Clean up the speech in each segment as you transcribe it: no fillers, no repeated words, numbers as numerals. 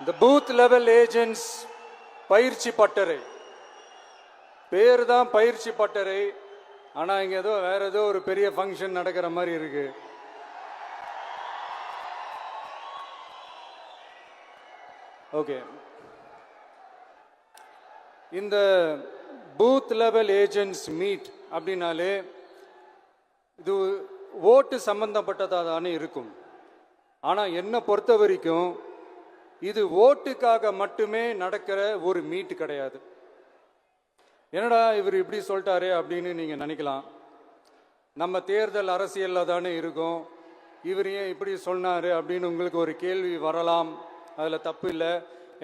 இந்த booth level agents பயிற்சி பட்டறை பேர் தான் பயிற்சி பட்டறை. ஆனால் இங்கே ஏதோ வேற ஏதோ ஒரு பெரிய ஃபங்க்ஷன் நடக்கிற மாதிரி இருக்கு. ஓகே, இந்த பூத் லெவல் ஏஜென்ட்ஸ் மீட் அப்படின்னாலே இது ஓட்டு சம்பந்தப்பட்டதாக தானே இருக்கும். ஆனால் என்னை பொறுத்த வரைக்கும் இது ஓட்டுக்காக மட்டுமே நடக்கிற ஒரு மீட் கிடையாது. என்னடா இவர் இப்படி சொல்லிட்டாரு அப்படின்னு நீங்கள் நினைக்கலாம். நம்ம தேர்தல் அரசியலில் தானே இருக்கோம், இவர் ஏன் இப்படி சொன்னார் அப்படின்னு உங்களுக்கு ஒரு கேள்வி வரலாம். அதில் தப்பு இல்லை.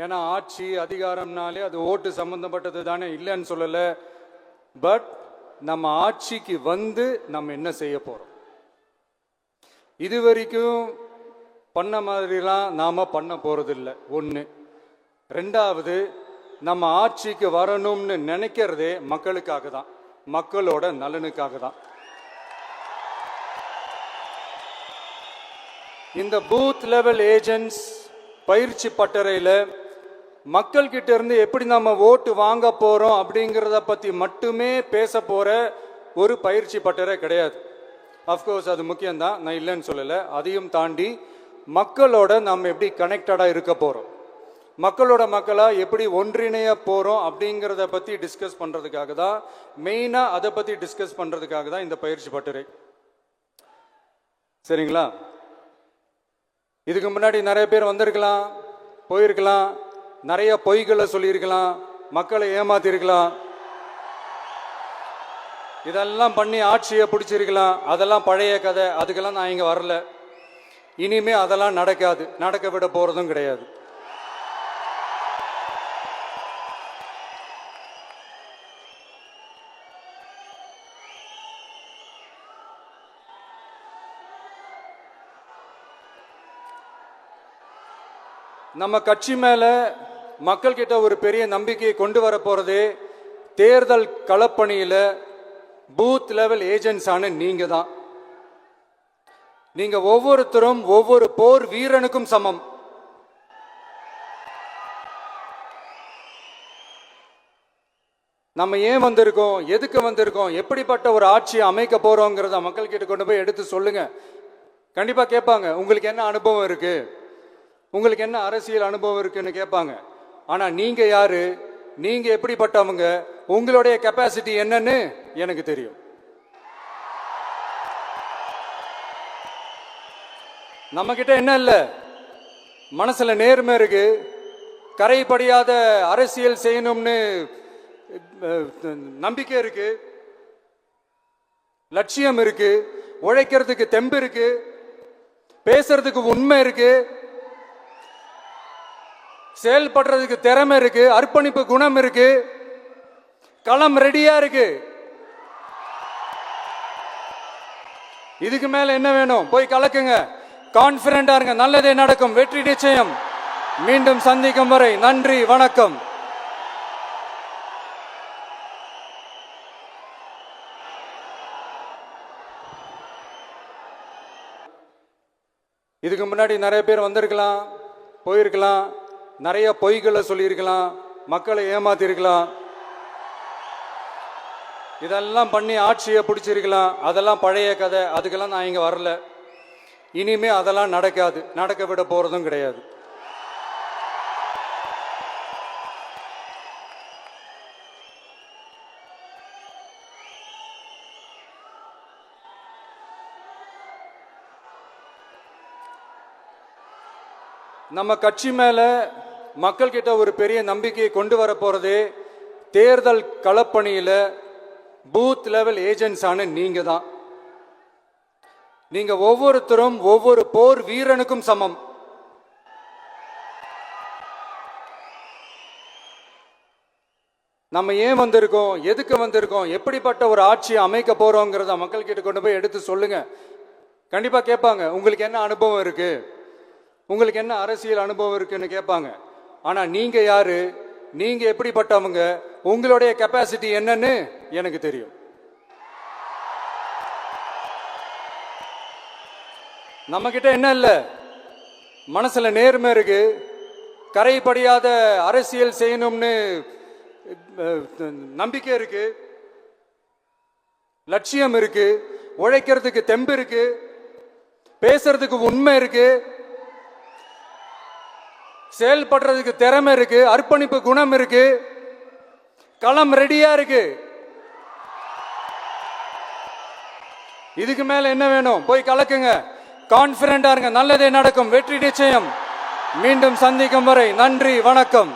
ஏன்னா ஆட்சி அதிகாரம்னாலே அது ஓட்டு சம்மந்தப்பட்டது தானே, இல்லைன்னு சொல்லலை. பட் நம்ம ஆட்சிக்கு வந்து நம்ம என்ன செய்ய போகிறோம், இது வரைக்கும் பண்ண மாதிரிலாம் நாம் பண்ண போகிறதில்ல. ஒன்று. ரெண்டாவது, நம்ம ஆட்சிக்கு வரணும்னு நினைக்கிறதே மக்களுக்காக தான், மக்களோட நலனுக்காக தான். இந்த பூத் லெவல் ஏஜென்ட்ஸ் பயிற்சி பட்டறையில் மக்கள்கிட்ட இருந்து எப்படி நம்ம ஓட்டு வாங்க போகிறோம் அப்படிங்கிறத பற்றி மட்டுமே பேச போகிற ஒரு பயிற்சி பட்டறை கிடையாது. அஃப்கோர்ஸ் அது முக்கியம்தான், நான் இல்லைன்னு சொல்லலை. அதையும் தாண்டி மக்களோட நம்ம எப்படி கனெக்டடாக இருக்க போகிறோம், மக்களோட மக்களாக எப்படி ஒன்றிணைய போகிறோம் அப்படிங்கிறத பற்றி டிஸ்கஸ் பண்ணுறதுக்காக தான், மெயினாக அதை பற்றி டிஸ்கஸ் பண்ணுறதுக்காக தான் இந்த பயிற்சி பட்டறை. சரிங்களா? இதுக்கு முன்னாடி நிறைய பேர் வந்திருக்கலாம், போயிருக்கலாம், நிறைய பொய்களை சொல்லியிருக்கலாம், மக்களை ஏமாத்திருக்கலாம், இதெல்லாம் பண்ணி ஆட்சியை பிடிச்சிருக்கலாம். அதெல்லாம் பழைய கதை, அதுக்கெல்லாம் நான் இங்கே வரல. இனிமே அதெல்லாம் நடக்காது, நடக்க விட போகிறதும் கிடையாது. நம்ம கட்சி மேல மக்கள் கிட்ட ஒரு பெரிய நம்பிக்கையை கொண்டு வர போறதே தேர்தல் களப்பணியில பூத் லெவல் ஏஜென்ட்ஸ் ஆன நீங்க தான். நீங்க ஒவ்வொருத்தரும் ஒவ்வொரு போர் வீரனுக்கும் சமம். நம்ம ஏன் வந்திருக்கோம், எதுக்கு வந்திருக்கோம், எப்படிப்பட்ட ஒரு ஆட்சியை அமைக்க போறோங்கிறத மக்கள் கிட்ட கொண்டு போய் எடுத்து சொல்லுங்க. கண்டிப்பா கேட்பாங்க, உங்களுக்கு என்ன அனுபவம் இருக்கு, உங்களுக்கு என்ன அரசியல் அனுபவம் இருக்குன்னு கேட்பாங்க. ஆனா நீங்க யாரு, நீங்க எப்படிப்பட்டவங்க, உங்களுடைய கெப்பாசிட்டி என்னன்னு எனக்கு தெரியும். நம்ம கிட்ட என்ன இல்ல, மனசுல நேர்மை இருக்கு, கரைபடியாத அரசியல் செய்யணும்னு நம்பிக்கை இருக்கு, லட்சியம் இருக்கு, உழைக்கிறதுக்கு தெம்பு இருக்கு, பேசுறதுக்கு உண்மை இருக்கு, செயல்படுறதுக்கு திறமை இருக்கு, அர்ப்பணிப்பு குணம் இருக்கு, களம் ரெடியா இருக்கு. இதுக்கு மேல என்ன வேணும்? போய் கலக்குங்க, கான்பிடண்டா இருங்க, நல்லதே நடக்கும், வெற்றி நிச்சயம். மீண்டும் சந்திக்கும் வரை நன்றி, வணக்கம். இதுக்கு முன்னாடி நிறைய பேர் வந்திருக்கலாம், போயிருக்கலாம், நிறைய பொய்களை சொல்லியிருக்கலாம், மக்களை ஏமாத்திருக்கலாம், இதெல்லாம் பண்ணி ஆட்சியை பிடிச்சிருக்கலாம். அதெல்லாம் பழைய கதை, அதுக்கெல்லாம் நான் இங்க வரல. இனிமே அதெல்லாம் நடக்காது, நடக்க விட போறதும் கிடையாது. நம்ம கட்சி மேல மக்கள் கிட்ட ஒரு பெரிய நம்பிக்கையை கொண்டு வர போறதே தேர்தல் களப்பணியில பூத் லெவல் ஏஜென்ட்ஸ் ஆன நீங்க தான். நீங்க ஒவ்வொருத்தரும் ஒவ்வொரு போர் வீரனுக்கும் சமம். நம்ம ஏன் வந்திருக்கோம், எதுக்கு வந்திருக்கோம், எப்படிப்பட்ட ஒரு ஆட்சியை அமைக்க போறோங்கிறத மக்கள் கிட்ட கொண்டு போய் எடுத்து சொல்லுங்க. கண்டிப்பா கேட்பாங்க, உங்களுக்கு என்ன அனுபவம் இருக்கு, உங்களுக்கு என்ன அரசியல் அனுபவம் இருக்குன்னு கேட்பாங்க. ஆனா நீங்க யாரு, நீங்க எப்படிப்பட்டவங்க, உங்களுடைய கெப்பாசிட்டி என்னன்னு எனக்கு தெரியும். நம்ம கிட்ட என்ன இல்ல, மனசுல நேர்மை இருக்கு, கரைபடியாத அரசியல் செய்யணும்னு நம்பிக்கை இருக்கு, லட்சியம் இருக்கு, உழைக்கிறதுக்கு தெம்பு இருக்கு, பேசுறதுக்கு உண்மை இருக்கு, செயல்படுறதுக்கு திறமை இருக்கு, அர்ப்பணிப்பு குணம் இருக்கு, களம் ரெடியா இருக்கு. இதுக்கு மேல என்ன வேணும்? போய் கலக்குங்க, கான்பிடண்டா இருங்க, நல்லதே நடக்கும், வெற்றி நிச்சயம். மீண்டும் சந்திக்கும் வரை நன்றி, வணக்கம்.